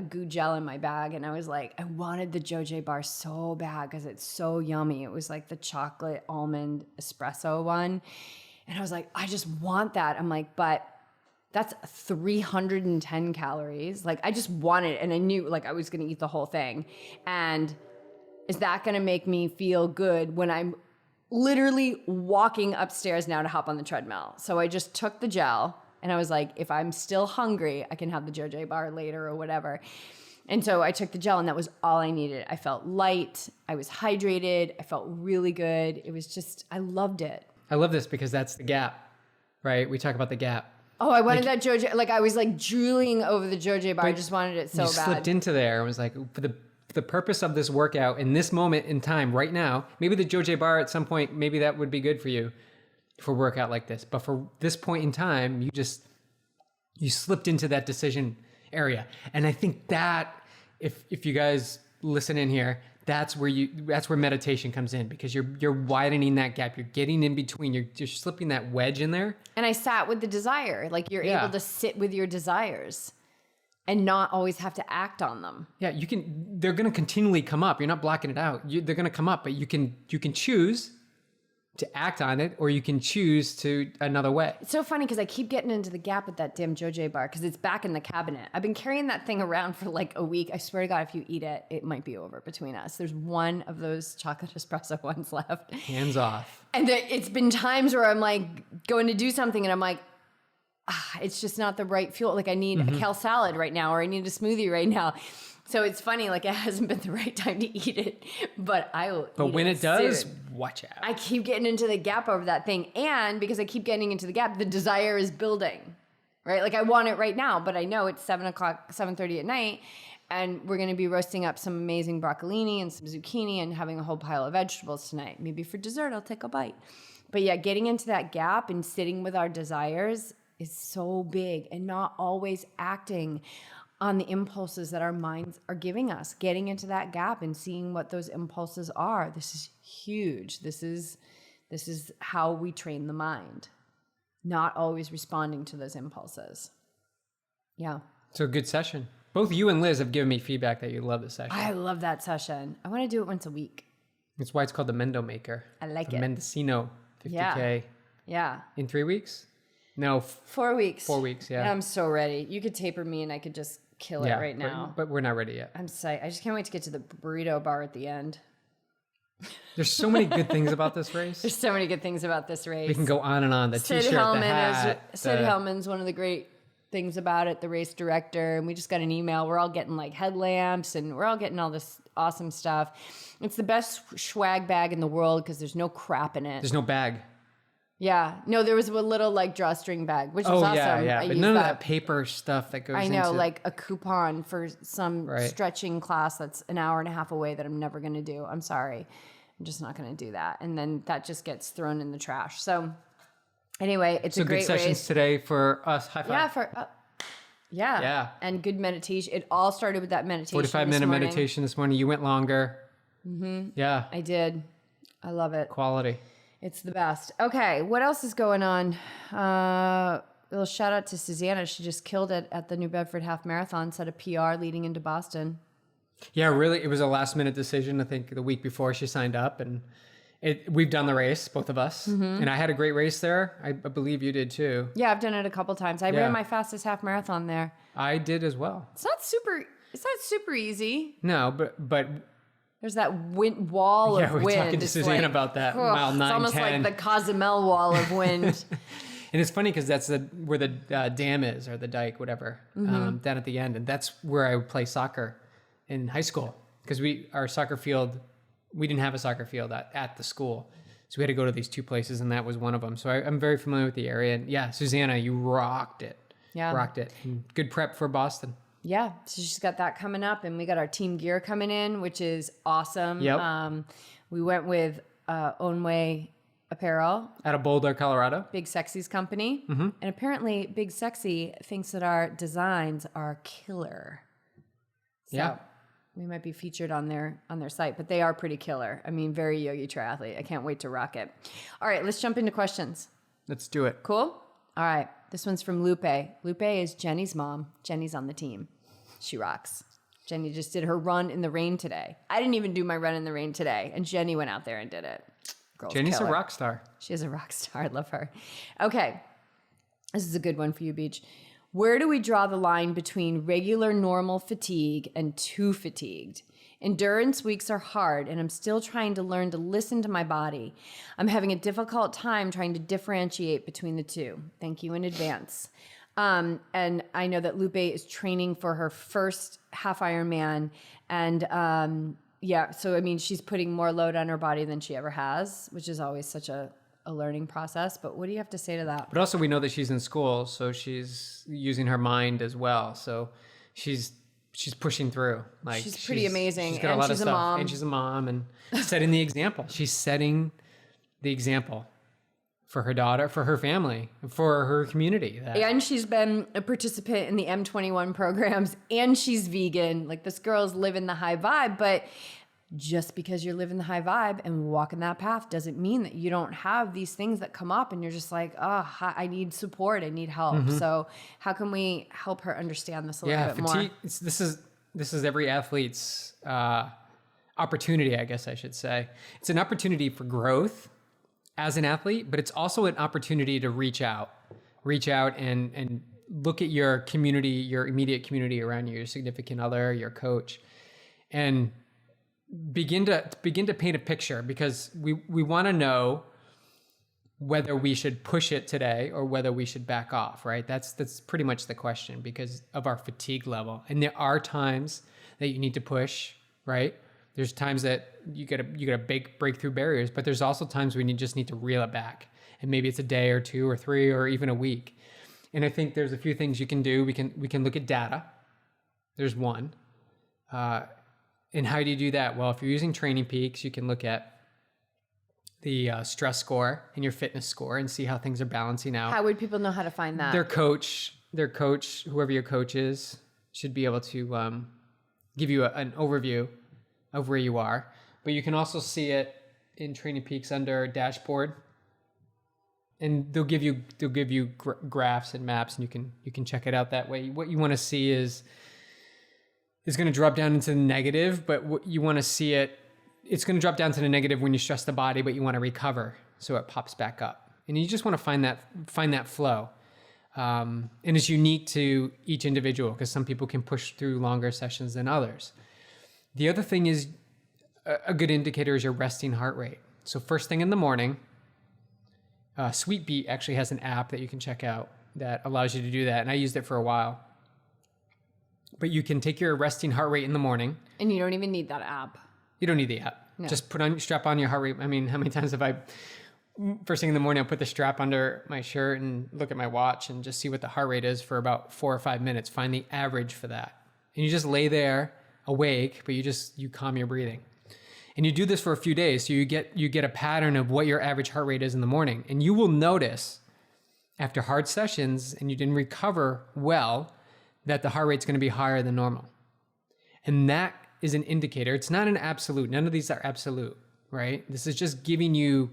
goo gel in my bag. And I was like, I wanted the JoJ bar so bad because it's so yummy. It was like the chocolate almond espresso one. And I was like, I just want that. I'm like, but that's 310 calories. Like, I just want it. And I knew like I was going to eat the whole thing. And is that going to make me feel good when I'm literally walking upstairs now to hop on the treadmill? So I just took the gel and I was like, if I'm still hungry, I can have the JoJ bar later or whatever. And so I took the gel and that was all I needed. I felt light. I was hydrated. I felt really good. It was just, I loved it. I love this because that's the gap, right? We talk about the gap. Oh, I wanted that JoJ. Like I was like drooling over the JoJ bar. I just wanted it so bad. You slipped into there. It was like for the purpose of this workout in this moment in time right now, maybe the JoJ bar at some point, maybe that would be good for you for a workout like this. But for this point in time, you slipped into that decision area. And I think that if you guys listen in here, that's where meditation comes in because you're widening that gap. You're getting in between. You're slipping that wedge in there. And I sat with the desire. Like you're able to sit with your desires and not always have to act on them. Yeah, they're going to continually come up. You're not blocking it out. They're going to come up, but you can choose to act on it or you can choose to another way. It's so funny because I keep getting into the gap with that damn JoJ bar because it's back in the cabinet. I've been carrying that thing around for like a week. I swear to God, if you eat it, it might be over between us. There's one of those chocolate espresso ones left. Hands off. And it's been times where I'm like going to do something and I'm like, it's just not the right fuel. Like I need a kale salad right now or I need a smoothie right now. So it's funny, like it hasn't been the right time to eat it, but I will. But when it does, watch out. I keep getting into the gap over that thing. And because I keep getting into the gap, the desire is building, right? Like I want it right now, but I know it's 7:30 at night. And we're going to be roasting up some amazing broccolini and some zucchini and having a whole pile of vegetables tonight. Maybe for dessert, I'll take a bite. But yeah, getting into that gap and sitting with our desires is so big and not always acting on the impulses that our minds are giving us, getting into that gap and seeing what those impulses are. This is huge. This is how we train the mind, not always responding to those impulses. Yeah. So a good session. Both you and Liz have given me feedback that you love the session. I love that session. I want to do it once a week. That's why it's called the Mendo Maker. I like the it. Mendocino 50K. Yeah. In 3 weeks? No. 4 weeks. 4 weeks, yeah. And I'm so ready. You could taper me and I could just kill it right now. But we're not ready yet. I'm psyched. I just can't wait to get to the burrito bar at the end. There's so many good things about this race. There's so many good things about this race. We can go on and on. The Sid t-shirt, Hellman the hat. Sid Hellman's one of the great things about it, the race director. And we just got an email. We're all getting like headlamps and we're all getting all this awesome stuff. It's the best swag bag in the world because there's no crap in it. There's no bag. Yeah. No, there was a little like drawstring bag, which was awesome. Yeah. But none of that paper stuff that goes into... I know, like a coupon for some stretching class that's an hour and a half away that I'm never going to do. I'm sorry. I'm just not going to do that. And then that just gets thrown in the trash. So anyway, it's a great race. So good sessions today for us. High five. Yeah, Yeah. Yeah. And good meditation. It all started with that meditation. 45-minute meditation this morning. You went longer. Yeah. I did. I love it. Quality. It's the best. Okay. What else is going on? A little shout out to Susanna. She just killed it at the New Bedford Half Marathon, set a PR leading into Boston. Yeah, really. It was a last minute decision. I think the week before she signed up, and we've done the race, both of us. And I had a great race there. I believe you did too. Yeah, I've done it a couple times. I ran my fastest half marathon there. I did as well. It's not super easy. No, but There's that wall of we're wind. talking to It's Suzanne like, about that. ugh, Mile 9, it's almost 10. like the Cozumel wall of wind. And it's funny because that's where the dam is, or the dike, whatever, down at the end. And that's where I would play soccer in high school, because our soccer field, we didn't have a soccer field at the school. So we had to go to these two places, and that was one of them. So I'm very familiar with the area. And yeah, Susanna, you rocked it. Yeah. Rocked it. And good prep for Boston. Yeah, so she's got that coming up, and we got our team gear coming in, which is awesome. Yep. We went with Own Way Apparel, Out of Boulder, Colorado. Big Sexy's company, and apparently Big Sexy thinks that our designs are killer. So Yeah. we might be featured on their site, but they are pretty killer. I mean, very YogiTriathlete. I can't wait to rock it. All right, let's jump into questions. Let's do it. Cool? All right, this one's from Lupe. Lupe is Jenny's mom. Jenny's on the team. She rocks. Jenny just did her run in the rain today. I didn't even do my run in the rain today, and Jenny went out there and did it. Girl's Jenny's killer. a rock star. She is a rock star. I love her. Okay. This is a good one for you, Beach. Where do we draw the line between regular normal fatigue and too fatigued? Endurance weeks are hard, and I'm still trying to learn to listen to my body. I'm having a difficult time trying to differentiate between the two. Thank you in advance. And I know that Lupe is training for her first half Ironman, and yeah, so I mean, she's putting more load on her body than she ever has, which is always such a learning process. But what do you have to say to that? But also we know that she's in school, so she's using her mind as well. So she's pushing through. Like she's pretty amazing. She's got And a lot she's of a stuff. mom. And she's a mom, and setting the example. She's setting the example for her daughter, for her family, for her community. And she's been a participant in the M21 programs, and she's vegan. Like, this girl's living the high vibe, but just because you're living the high vibe and walking that path doesn't mean that you don't have these things that come up and you're just like, oh, I need support, I need help. So how can we help her understand this a little bit more? This is every athlete's opportunity, I guess I should say. It's an opportunity for growth as an athlete, but it's also an opportunity to reach out and look at your community, your immediate community around you, your significant other, your coach, and begin to paint a picture, because we want to know whether we should push it today or whether we should back off, right? That's pretty much the question, because of our fatigue level. And there are times that you need to push, right? There's times that you gotta break through barriers, but there's also times when you just need to reel it back. And maybe it's a day or two or three or even a week. And I think there's a few things you can do. We can look at data. There's one. And how do you do that? Well, if you're using Training Peaks, you can look at the stress score and your fitness score and see how things are balancing out. How would people know how to find that? Their coach, whoever your coach is, should be able to give you an overview of where you are. But you can also see it in Training Peaks under dashboard, and they'll give you graphs and maps, and you can check it out that way. What you want to see is going to drop down into the negative, but what you want to see it's going to drop down to the negative when you stress the body, but you want to recover so it pops back up. And you just want to find that flow. And it's unique to each individual, because some people can push through longer sessions than others. The other thing is, a good indicator is your resting heart rate. So first thing in the morning, Sweet Beat actually has an app that you can check out that allows you to do that. And I used it for a while. But you can take your resting heart rate in the morning. And you don't even need that app. You don't need the app. No. Just strap on your heart rate. I mean, how many times have I, first thing in the morning, I'll put the strap under my shirt and look at my watch and just see what the heart rate is for about 4 or 5 minutes. Find the average for that. And you just lay there awake, but you calm your breathing. And you do this for a few days. So you get a pattern of what your average heart rate is in the morning. And you will notice after hard sessions and you didn't recover well, that the heart rate's going to be higher than normal. And that is an indicator. It's not an absolute. None of these are absolute, right? This is just giving you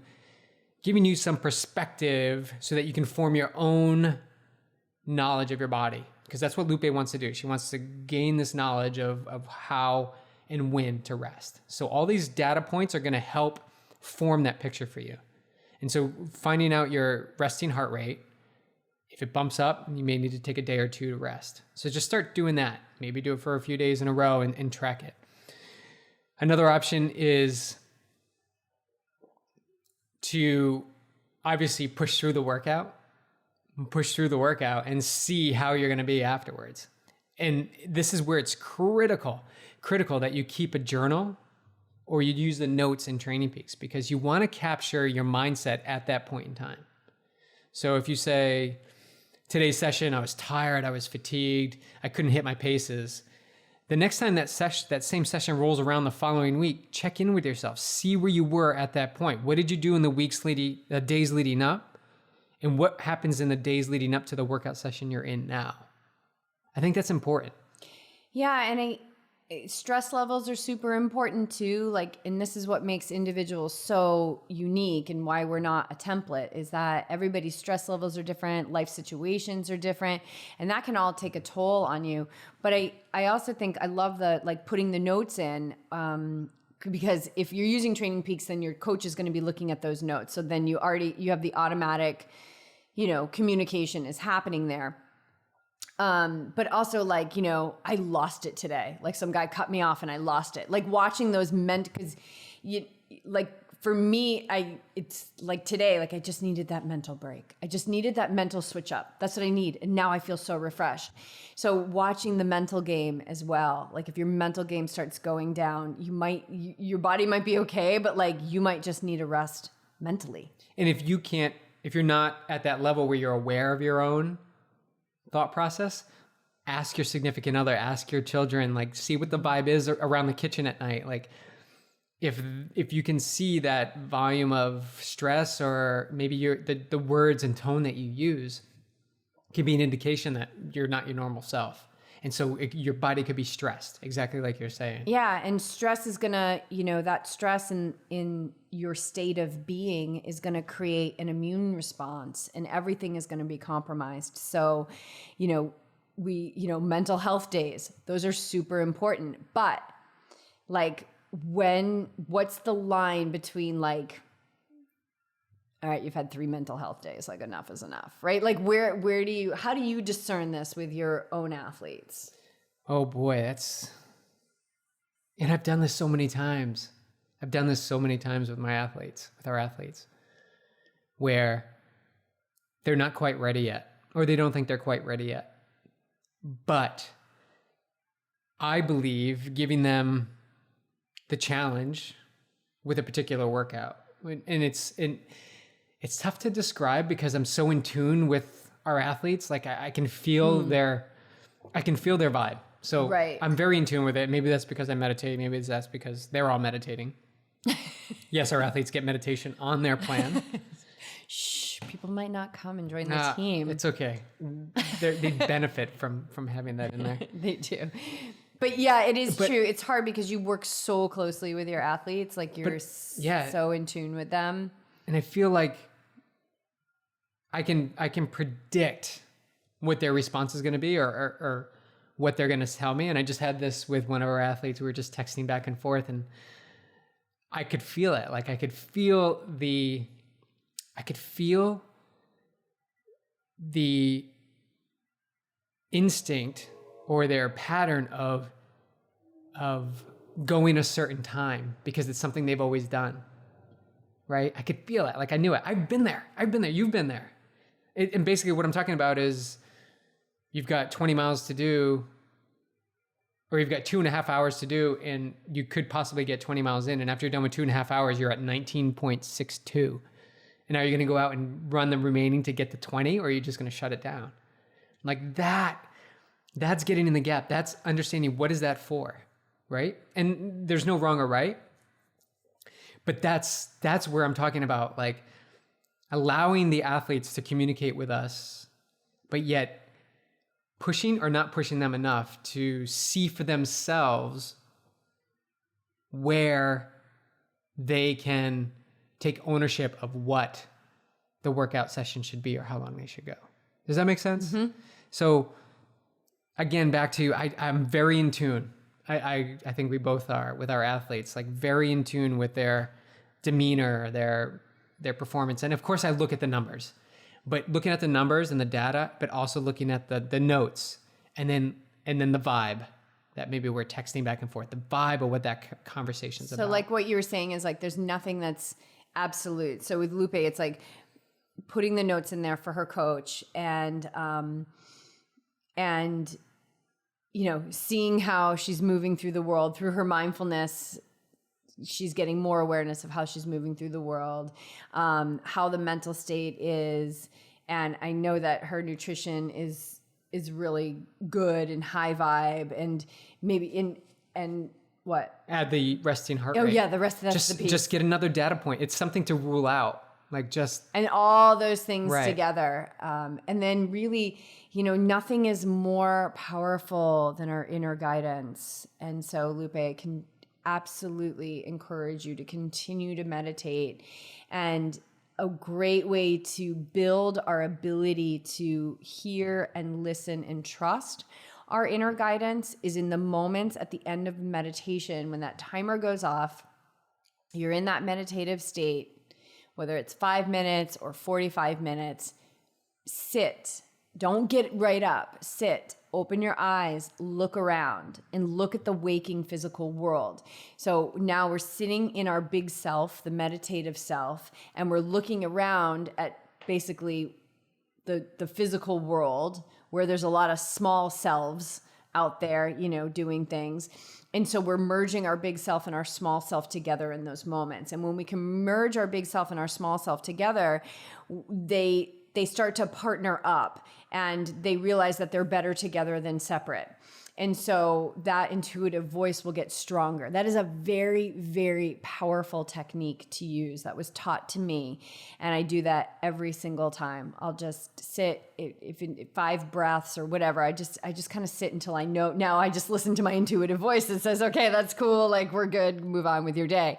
some perspective so that you can form your own knowledge of your body. Because that's what Lupe wants to do. She wants to gain this knowledge of how and when to rest. So all these data points are going to help form that picture for you. And so finding out your resting heart rate, if it bumps up, you may need to take a day or two to rest. So just start doing that. Maybe do it for a few days in a row and track it. Another option is to obviously push through the workout and see how you're going to be afterwards. And this is where it's critical that you keep a journal or you use the notes in Training Peaks, because you want to capture your mindset at that point in time. So if you say, today's session, I was tired, I was fatigued, I couldn't hit my paces. The next time that same session rolls around the following week, check in with yourself. See where you were at that point. What did you do in the days leading up? And what happens in the days leading up to the workout session you're in now? I think that's important. Yeah, and stress levels are super important too. Like, and this is what makes individuals so unique and why we're not a template, is that everybody's stress levels are different, life situations are different, and that can all take a toll on you. But I also think I love the, like, putting the notes in, because if you're using Training Peaks, then your coach is going to be looking at those notes. So then you have the automatic, communication is happening there. But also, like, I lost it today. Like, some guy cut me off and I lost it. Like, watching those because for me, it's like today, like, I just needed that mental break. I just needed that mental switch up. That's what I need. And now I feel so refreshed. So watching the mental game as well. Like, if your mental game starts going down, your body might be okay, but like, you might just need a rest mentally. And if you're not at that level where you're aware of your own thought process, ask your significant other, ask your children, like, see what the vibe is around the kitchen at night. Like, if you can see that volume of stress, or maybe the words and tone that you use can be an indication that you're not your normal self. And so your body could be stressed, exactly like you're saying. Yeah, and stress is gonna, that stress in your state of being is gonna create an immune response, and everything is gonna be compromised. So, mental health days, those are super important. But like, what's the line between, like, all right, you've had 3 mental health days, like, enough is enough, right? Like, how do you discern this with your own athletes? Oh boy, and I've done this so many times. I've done this so many times with our athletes, where they're not quite ready yet, or they don't think they're quite ready yet. But I believe giving them the challenge with a particular workout, and it's tough to describe because I'm so in tune with our athletes. Like, I can feel their vibe. So right. I'm very in tune with it. Maybe that's because I meditate. Maybe that's because they're all meditating. Yes, our athletes get meditation on their plan. Shh, people might not come and join the team. It's okay. They benefit from having that in there. They do. But yeah, it is true. It's hard because you work so closely with your athletes. Like, you're so in tune with them. And I feel like I can predict what their response is going to be, or what they're going to tell me. And I just had this with one of our athletes. We were just texting back and forth, and I could feel it. Like, I could feel the instinct or their pattern of going a certain time because it's something they've always done. Right? I could feel it. Like, I knew it. I've been there. You've been there. And basically what I'm talking about is, you've got 20 miles to do, or you've got 2.5 hours to do, and you could possibly get 20 miles in. And after you're done with 2.5 hours, you're at 19.62. And now you're going to go out and run the remaining to get to 20, or are you just going to shut it down? Like, that's getting in the gap. That's understanding, what is that for? Right? And there's no wrong or right. But that's where I'm talking about, like, allowing the athletes to communicate with us, but yet pushing or not pushing them enough to see for themselves where they can take ownership of what the workout session should be or how long they should go. Does that make sense? Mm-hmm. So again, back to, I'm very in tune. I think we both are with our athletes, like very in tune with their demeanor, their performance. And of course I look at the numbers, but looking at the numbers and the data, but also looking at the notes and then the vibe that maybe we're texting back and forth, the vibe of what that conversation's about. So like what you were saying is like, there's nothing that's absolute. So with Lupe, it's like putting the notes in there for her coach and you know, seeing how she's moving through the world through her mindfulness. She's getting more awareness of how she's moving through the world, how the mental state is. And I know that her nutrition is really good and high vibe and maybe and what? Add the resting heart rate. Oh yeah, that's the piece. Just get another data point. It's something to rule out. Like just. And all those things right. together. And then really, you know, nothing is more powerful than our inner guidance. And so Lupe, I can absolutely encourage you to continue to meditate. And a great way to build our ability to hear and listen and trust our inner guidance is in the moments at the end of meditation when that timer goes off, you're in that meditative state, whether it's 5 minutes or 45 minutes, sit. Don't get right up. Sit. Open your eyes, look around, and look at the waking physical world. So now we're sitting in our big self, the meditative self, and we're looking around at basically the physical world where there's a lot of small selves out there, you know, doing things. And so we're merging our big self and our small self together in those moments. And when we can merge our big self and our small self together, they start to partner up and they realize that they're better together than separate. And so that intuitive voice will get stronger. That is a very, very powerful technique to use that was taught to me. And I do that every single time. I'll just sit, if in 5 breaths or whatever, I just kind of sit until I know. Now I just listen to my intuitive voice that says, okay, that's cool. Like we're good. Move on with your day.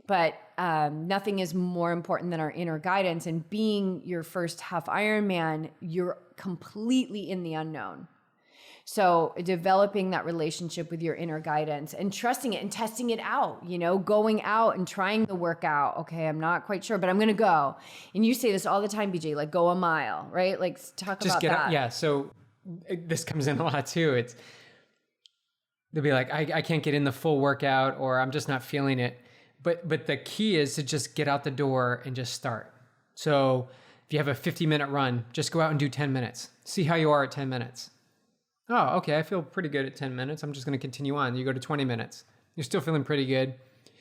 But nothing is more important than our inner guidance. And being your first half Ironman, you're completely in the unknown. So developing that relationship with your inner guidance and trusting it and testing it out, you know, going out and trying the workout. Okay, I'm not quite sure, but I'm going to go. And you say this all the time, BJ, like go a mile, right? Like talk just about get that. Up, yeah. So this comes in a lot too. They'll be like, I can't get in the full workout or I'm just not feeling it. But the key is to just get out the door and just start. So if you have a 50-minute run, just go out and do 10 minutes. See how you are at 10 minutes. Oh, okay, I feel pretty good at 10 minutes. I'm just going to continue on. You go to 20 minutes. You're still feeling pretty good.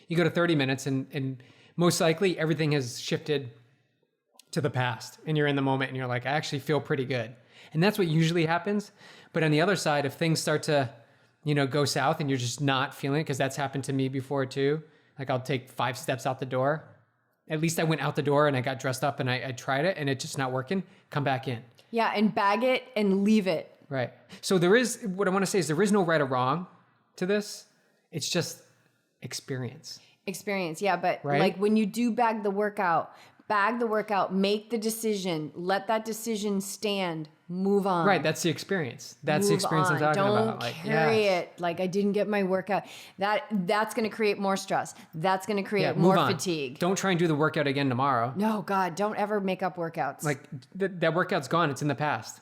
You go to 30 minutes and most likely everything has shifted to the past and you're in the moment and you're like, I actually feel pretty good. And that's what usually happens. But on the other side, if things start to, you know, go south and you're just not feeling it, because that's happened to me before too. Like I'll take 5 steps out the door. At least I went out the door and I got dressed up and I tried it and it's just not working. Come back in. Yeah, and bag it and leave it. Right. So what I want to say is there is no right or wrong to this. It's just experience. Experience. Yeah. But right? Like when you do bag the workout, make the decision, let that decision stand, move on. Right. That's the experience. That's the experience I'm talking about. Don't carry it. Like I didn't get my workout. That's going to create more stress. That's going to create more fatigue. Don't try and do the workout again tomorrow. No, God, don't ever make up workouts. Like that workout's gone. It's in the past.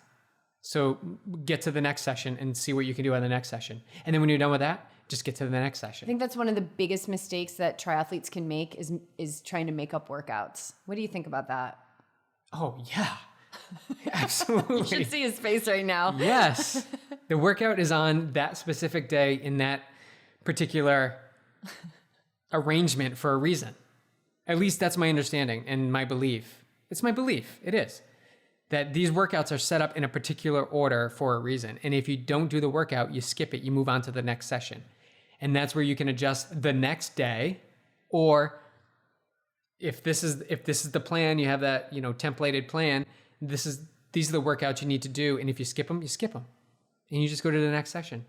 So get to the next session and see what you can do on the next session. And then when you're done with that, just get to the next session. I think that's one of the biggest mistakes that triathletes can make is trying to make up workouts. What do you think about that? Oh, yeah. Absolutely. You should see his face right now. Yes. The workout is on that specific day in that particular arrangement for a reason. At least that's my understanding and my belief. It's my belief. It is. That these workouts are set up in a particular order for a reason. And if you don't do the workout, you skip it, you move on to the next session. And that's where you can adjust the next day. Or if this is the plan, you have that, you know, templated plan, these are the workouts you need to do. And if you skip them, you skip them. and you just go to the next session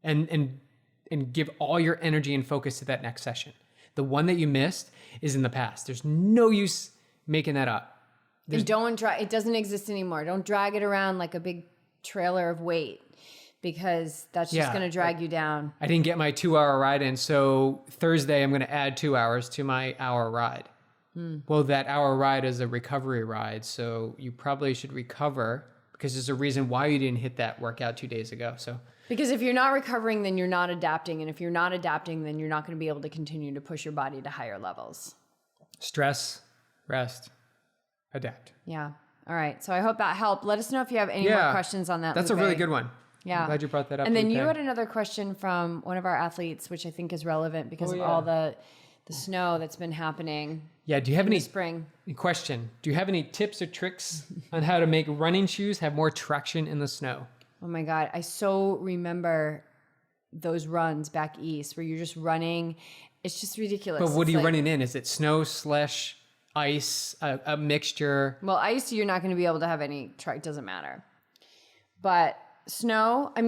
and give all your energy and focus to that next session. The one that you missed is in the past. There's no use making that up. And don't drag, it doesn't exist anymore. Don't drag it around like a big trailer of weight, because that's just going to drag you down. I didn't get my 2-hour ride in, so Thursday I'm going to add 2 hours to my hour ride. Well, that hour ride is a recovery ride, so you probably should recover, because there's a reason why you didn't hit that workout 2 days ago. So because if you're not recovering, then you're not adapting. And if you're not adapting, then you're not going to be able to continue to push your body to higher levels. Stress, rest, adapt. Yeah. All right. So I hope that helped. Let us know if you have any more questions on that. That's Lupe. a really good one. Yeah. I'm glad you brought that up. And then Lupe. you had another question from one of our athletes, which I think is relevant because of all the snow that's been happening. Yeah. Do you have any spring? Question. Do you have any tips or tricks on how to make running shoes have more traction in the snow? Oh my God. I so remember those runs back east where you're just running. It's just ridiculous. But what are you running in? Is it snow, slush, ice, a mixture? Well, ice, you're not going to be able to have any track. It doesn't matter. But snow, I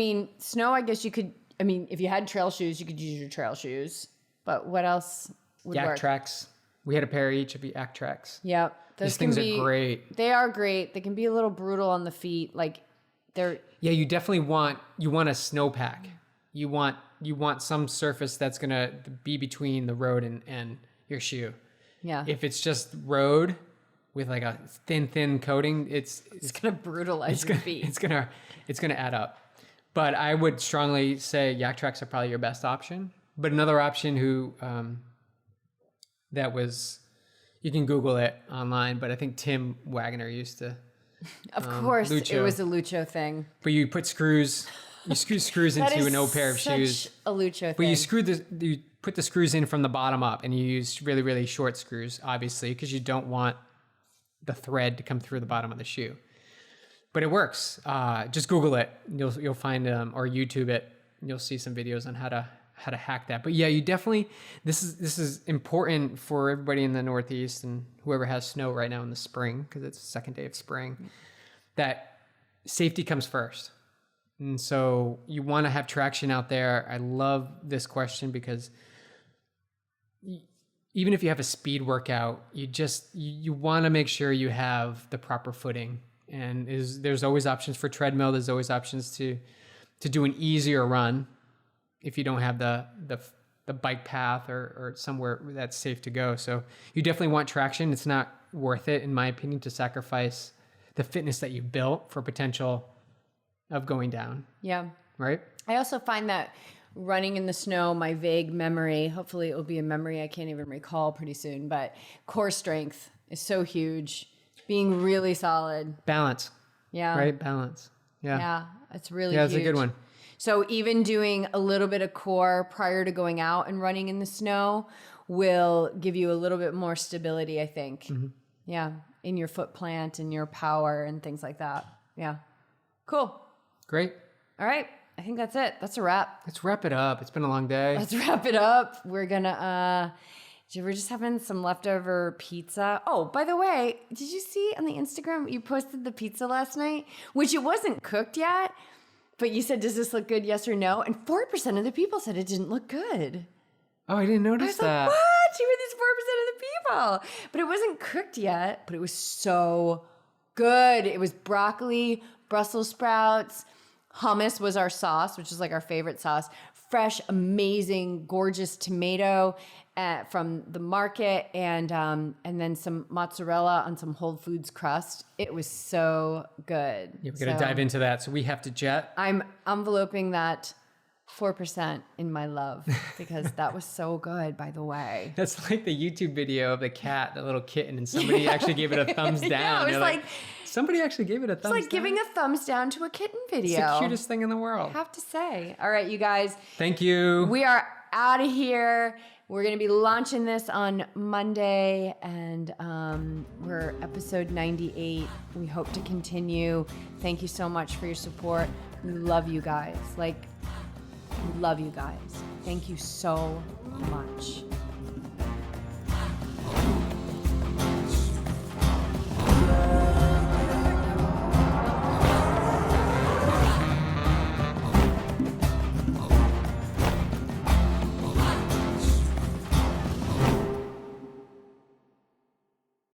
guess you could, if you had trail shoes, you could use your trail shoes. But what else would Yak work? tracks. We had a pair each of the Yak tracks. Yep. These things are great. They are great. They can be a little brutal on the feet. Like they're... Yeah, you definitely want a snowpack. You want some surface that's going to be between the road and your shoe. Yeah. If it's just road with like a thin coating, it's going to brutalize your feet. It's going to add up. But I would strongly say Yak tracks are probably your best option. But another option you can Google it online, but I think Tim Wagner used to. Of course, Lucho. it was a Lucho thing. But you put screws into an old pair of shoes. A Lucho But thing. you put the screws in from the bottom up, and you use really, really short screws, obviously, because you don't want the thread to come through the bottom of the shoe. But it works. Just Google it. You'll find or YouTube it. You'll see some videos on how to hack that. But yeah, you definitely, this is important for everybody in the Northeast and whoever has snow right now in the spring, because it's the second day of spring, that safety comes first. And so you want to have traction out there. I love this question because even if you have a speed workout, you want to make sure you have the proper footing. And there's always options for treadmill. There's always options to do an easier run if you don't have the bike path or somewhere that's safe to go. So you definitely want traction. It's not worth it, in my opinion, to sacrifice the fitness that you built for potential of going down. Yeah. Right? I also find that running in the snow, my vague memory, hopefully it will be a memory I can't even recall pretty soon, but core strength is so huge. Being really solid. Balance. Yeah. Right? Balance. Yeah. Yeah. It's really Yeah, huge. it's a good one. So even doing a little bit of core prior to going out and running in the snow will give you a little bit more stability, I think. Mm-hmm. Yeah. In your foot plant and your power and things like that. Yeah. Cool. Great. All right. I think that's it. That's a wrap. Let's wrap it up. It's been a long day. Let's wrap it up. We're gonna we're just having some leftover pizza. Oh, by the way, did you see on the Instagram you posted the pizza last night? Which it wasn't cooked yet, but you said, does this look good, yes or no? And 4% of the people said it didn't look good. Oh, I didn't notice that. Like, what? You were these 4% of the people. But it wasn't cooked yet, but it was so good. It was broccoli, Brussels sprouts, hummus was our sauce, which is like our favorite sauce. Fresh, amazing, gorgeous tomato from the market, and then some mozzarella on some Whole Foods crust. It was so good. Yeah, we're gonna dive into that. So we have to jet. I'm enveloping that 4% in my love because that was so good, by the way. That's like the YouTube video of the cat, the little kitten, and somebody actually gave it a thumbs down. Yeah, it was like somebody actually gave it a thumbs down. It's like giving a thumbs down to a kitten video. It's the cutest thing in the world. I have to say. All right, you guys. Thank you. We are out of here. We're going to be launching this on Monday, and we're episode 98. We hope to continue. Thank you so much for your support. We love you guys. We love you guys. Thank you so much.